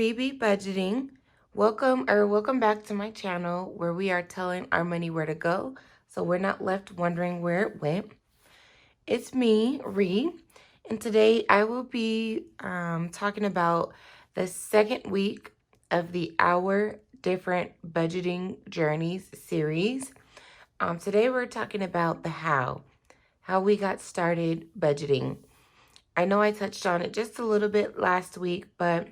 baby budgeting. Welcome back to my channel where we are telling our money where to go so we're not left wondering where it went. It's me, Ree, and today I will be talking about the second week of the Our Different Budgeting Journeys series. Today we're talking about the how we got started budgeting. I know I touched on it just a little bit last week, but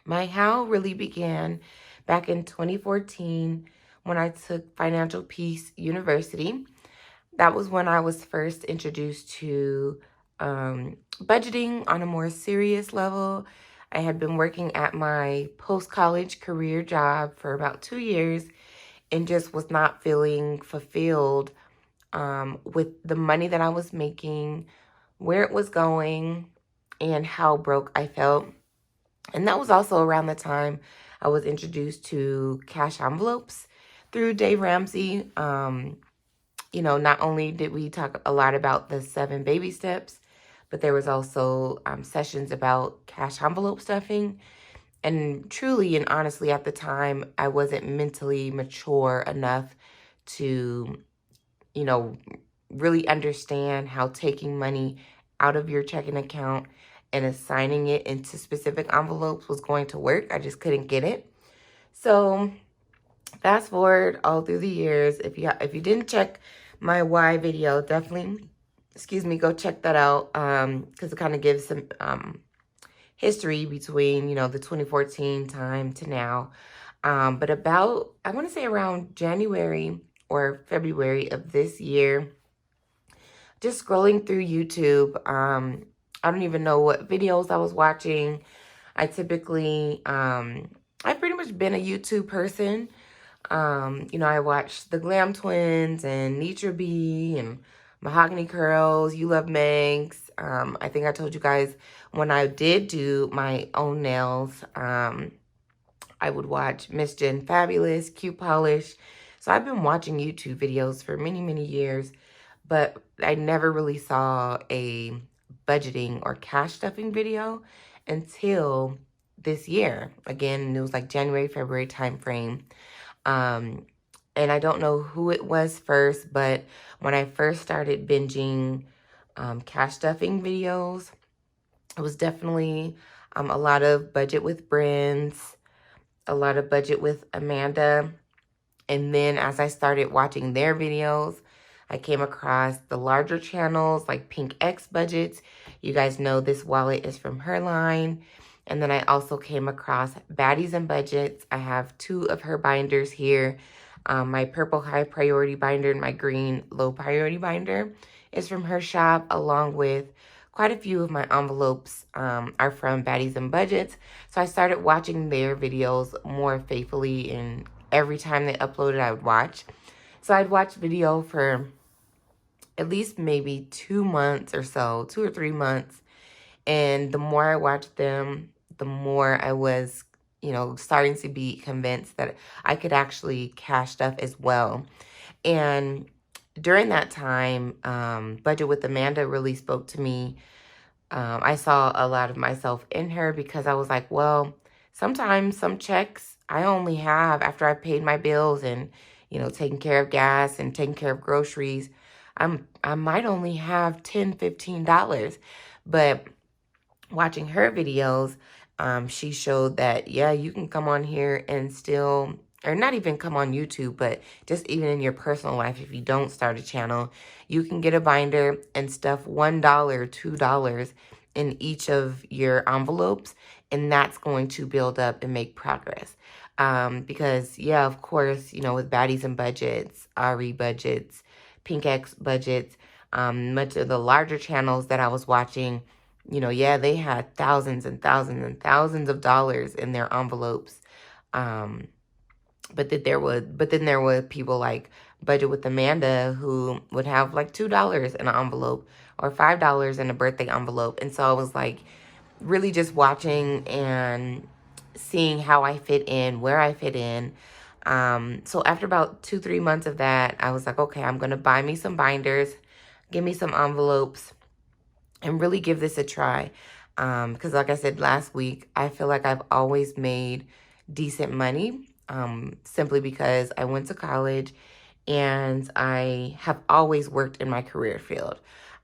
my how really began back in 2014 when I took Financial Peace University. That was when I was first introduced to budgeting on a more serious level. I had been working at my post-college career job for about 2 years and just was not feeling fulfilled with the money that I was making, where it was going, and how broke I felt. And that was also around the time I was introduced to cash envelopes through Dave Ramsey. Not only did we talk a lot about the 7 baby steps, but there was also sessions about cash envelope stuffing. And truly and honestly, at the time, I wasn't mentally mature enough to, really understand how taking money out of your checking account and assigning it into specific envelopes was going to work. I just couldn't get it. So fast forward all through the years. If you didn't check my why video, definitely, go check that out because it kind of gives some history between, the 2014 time to now. But about, I want to say around January or February of this year, just scrolling through YouTube, I don't even know what videos I was watching. I typically, I've pretty much been a YouTube person. I watched the Glam Twins and Nitra B and Mahogany Curls, You Love Megs. I think I told you guys when I did do my own nails, I would watch Miss Jen Fabulous, Q Polish. So I've been watching YouTube videos for many, many years, but I never really saw a budgeting or cash stuffing video until this year. Again, it was like January, February time frame. And I don't know who it was first, but when I first started binging cash stuffing videos, it was definitely a lot of Budget with Brands, a lot of Budget with Amanda. And then as I started watching their videos, I came across the larger channels like Pink X Budgets. You guys know this wallet is from her line. And then I also came across Baddies and Budgets. I have 2 of her binders here. My purple high priority binder and my green low priority binder is from her shop, along with quite a few of my envelopes are from Baddies and Budgets. So I started watching their videos more faithfully, and every time they uploaded, I would watch. So I'd watch video for at least maybe 2 months or so, 2 or 3 months. And the more I watched them, the more I was, starting to be convinced that I could actually cash stuff as well. And during that time, Budget with Amanda really spoke to me. I saw a lot of myself in her because I was like, well, sometimes some checks I only have after I paid my bills and, taking care of gas and taking care of groceries. I might only have $10, $15. But watching her videos, she showed that, yeah, you can come on here and still, or not even come on YouTube, but just even in your personal life, if you don't start a channel, you can get a binder and stuff $1, $2 in each of your envelopes, and that's going to build up and make progress. Because, yeah, of course, with Baddies and Budgets, Ari Budgets, Pink X Budgets, much of the larger channels that I was watching, yeah, they had thousands and thousands and thousands of dollars in their envelopes. But then there were people like Budget with Amanda who would have like $2 in an envelope or $5 in a birthday envelope. And so I was like really just watching and seeing how I fit in, where I fit in. So after about 2-3 months of that, I was like, okay, I'm going to buy me some binders, give me some envelopes, and really give this a try. Because like I said last week, I feel like I've always made decent money, simply because I went to college and I have always worked in my career field.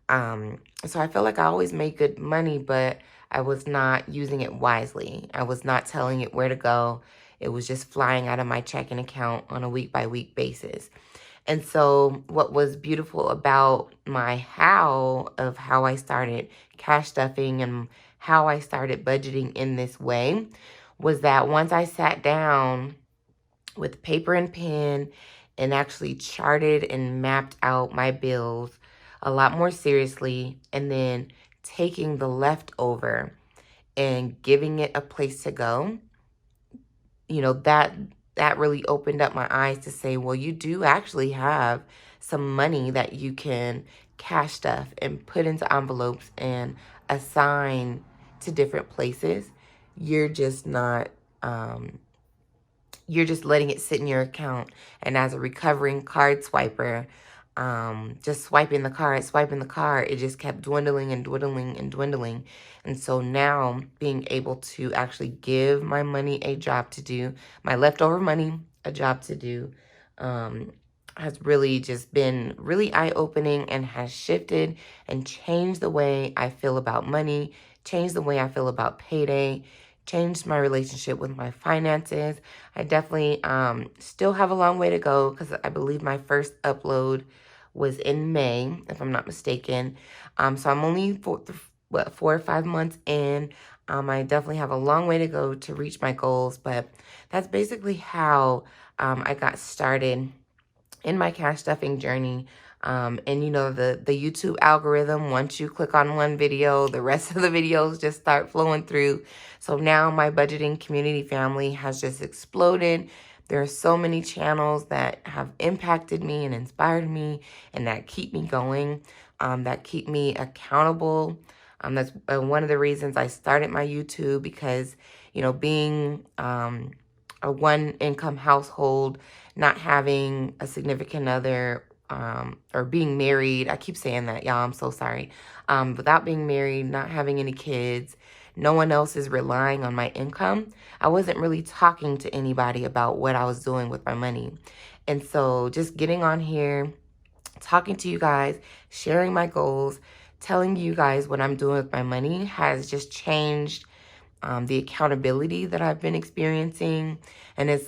So I feel like I always made good money, but I was not using it wisely. I was not telling it where to go. It was just flying out of my checking account on a week by week basis. And so what was beautiful about my how I started cash stuffing and how I started budgeting in this way was that once I sat down with paper and pen and actually charted and mapped out my bills a lot more seriously, and then taking the leftover and giving it a place to go, you know, that really opened up my eyes to say, well, you do actually have some money that you can cash stuff and put into envelopes and assign to different places. You're just not, you're just letting it sit in your account. And as a recovering card swiper, just swiping the card, it just kept dwindling and dwindling and dwindling. And so now being able to actually give my money a job to do, my leftover money a job to do, has really just been really eye-opening and has shifted and changed the way I feel about money, changed the way I feel about payday, changed my relationship with my finances. I definitely still have a long way to go because I believe my first upload was in May, if I'm not mistaken. So I'm only 4 or 5 months in. I definitely have a long way to go to reach my goals, but that's basically how I got started in my cash stuffing journey. And you know, the YouTube algorithm, once you click on one video, the rest of the videos just start flowing through. So now my budgeting community family has just exploded. There are so many channels that have impacted me and inspired me and that keep me going, that keep me accountable. That's one of the reasons I started my YouTube, because, you know, being a one-income household, not having a significant other, or being married. I keep saying that, y'all. I'm so sorry. Without being married, not having any kids, no one else is relying on my income. I wasn't really talking to anybody about what I was doing with my money. And so just getting on here, talking to you guys, sharing my goals, telling you guys what I'm doing with my money has just changed the accountability that I've been experiencing. And it's,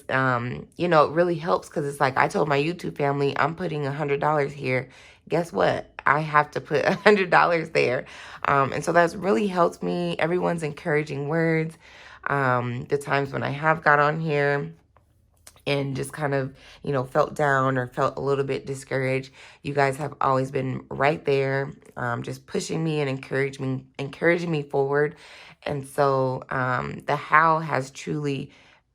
you know, it really helps because it's like I told my YouTube family, I'm putting $100 here. Guess what? I have to put $100 there. And so that's really helped me. Everyone's encouraging words. The times when I have got on here and just kind of, you know, felt down or felt a little bit discouraged, you guys have always been right there, just pushing me and encouraging me forward. And so the how has truly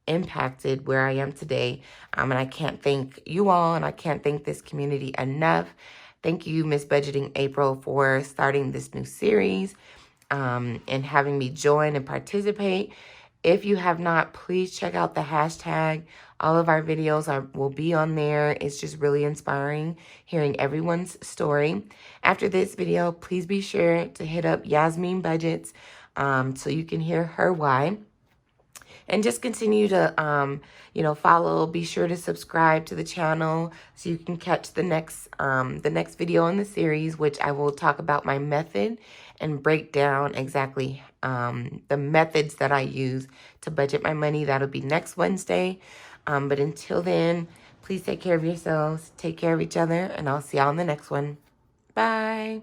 impacted where I am today. And I can't thank you all, and I can't thank this community enough. Thank you, Miss Budgeting April, for starting this new series, and having me join and participate. If you have not, please check out the hashtag. All of our videos will be on there. It's just really inspiring hearing everyone's story. After this video, please be sure to hit up Yasmin Budgets, so you can hear her why. And just continue to, you know, follow. Be sure to subscribe to the channel so you can catch the next video in the series, which I will talk about my method and break down exactly the methods that I use to budget my money. That'll be next Wednesday. But until then, please take care of yourselves, take care of each other, and I'll see y'all in the next one. Bye.